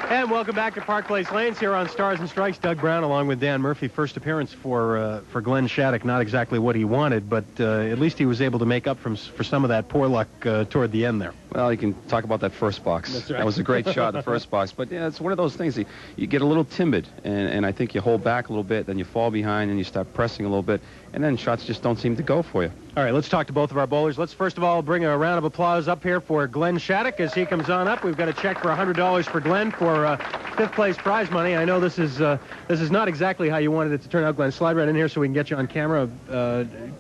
And welcome back to Park Place Lanes here on Stars and Strikes. Doug Brown along with Dan Murphy. First appearance for Glen Shattuck. Not exactly what he wanted, but at least he was able to make up for some of that poor luck toward the end there. Well, you can talk about that first box. That's right. That was a great shot, the first box. But yeah, it's one of those things. You get a little timid, and I think you hold back a little bit, then you fall behind, and you start pressing a little bit, and then shots just don't seem to go for you. All right, let's talk to both of our bowlers. Let's first of all bring a round of applause up here for Glen Shattuck as he comes on up. We've got a check for $100 for Glen for fifth place prize money. I know this is not exactly how you wanted it to turn out, Glen. Slide right in here so we can get you on camera.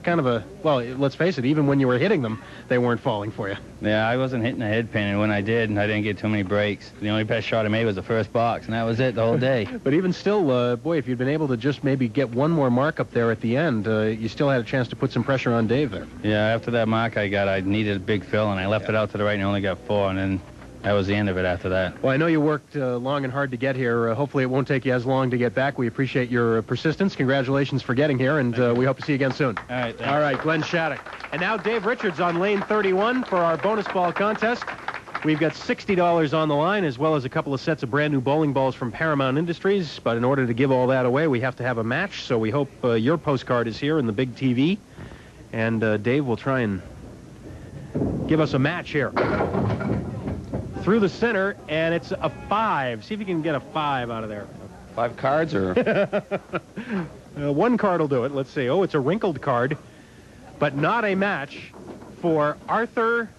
Kind of a, well, let's face it, even when you were hitting them, they weren't falling for you. Yeah, I wasn't hitting the head pin, and when I did, I didn't get too many breaks. The only best shot I made was the first box, and that was it the whole day. But even still, boy, if you'd been able to just maybe get one more mark up there at the end, you still had a chance to put some pressure on Dave there. Yeah, after that mark I got, I needed a big fill, and I left it out to the right and only got 4, and then that was the end of it after that. Well, I know you worked long and hard to get here. Hopefully it won't take you as long to get back. We appreciate your persistence. Congratulations for getting here, and we hope to see you again soon. All right, thanks. All right, Glen Shattuck. And now Dave Richards on lane 31 for our bonus ball contest. We've got $60 on the line, as well as a couple of sets of brand new bowling balls from Paramount Industries. But in order to give all that away, we have to have a match. So we hope your postcard is here in the big TV. And Dave will try and give us a match here. Through the center, and it's a 5. See if you can get a 5 out of there. 5 cards, or? One card will do it. Let's see. Oh, it's a wrinkled card, but not a match for Arthur.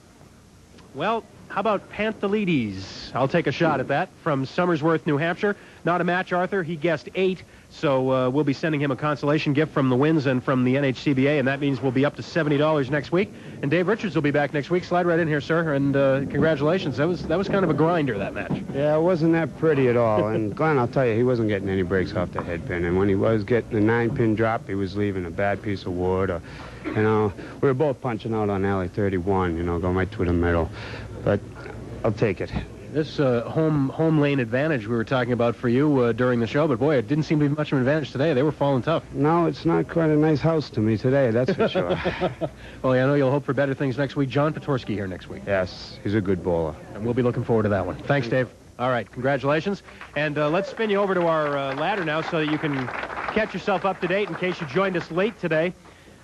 Well, how about Panthalides? I'll take a shot at that from Somersworth, New Hampshire. Not a match, Arthur. He guessed 8, so we'll be sending him a consolation gift from the Winds and from the NHCBA, and that means we'll be up to $70 next week. And Dave Richards will be back next week. Slide right in here, sir, and congratulations. That was kind of a grinder, that match. Yeah, it wasn't that pretty at all. And Glenn, I'll tell you, he wasn't getting any breaks off the head pin. And when he was getting the 9-pin drop, he was leaving a bad piece of wood. Or, you know, we were both punching out on alley 31, you know, going right through the middle. But I'll take it. This home lane advantage we were talking about for you during the show, but boy, it didn't seem to be much of an advantage today. They were falling tough. No, it's not quite a nice house to me today, that's for sure. Well, I know you'll hope for better things next week. John Patorsky here next week. Yes, he's a good bowler. And we'll be looking forward to that one. Thanks, Dave. All right, congratulations. And let's spin you over to our ladder now so that you can catch yourself up to date in case you joined us late today.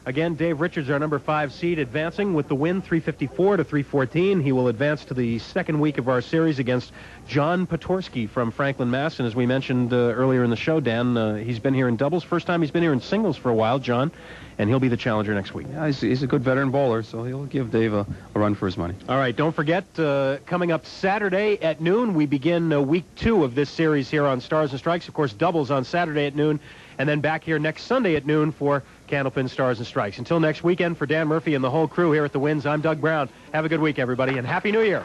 Again, Dave Richards, our number 5 seed, advancing with the win, 354 to 314. He will advance to the second week of our series against John Patorsky from Franklin, Mass. And as we mentioned earlier in the show, Dan, he's been here in doubles. First time he's been here in singles for a while, John. And he'll be the challenger next week. Yeah, he's a good veteran bowler, so he'll give Dave a run for his money. All right, don't forget, coming up Saturday at noon, we begin week 2 of this series here on Stars and Strikes. Of course, doubles on Saturday at noon, and then back here next Sunday at noon for Candlepin, Stars and Strikes. Until next weekend, for Dan Murphy and the whole crew here at the Winds, I'm Doug Brown. Have a good week, everybody, and Happy New Year.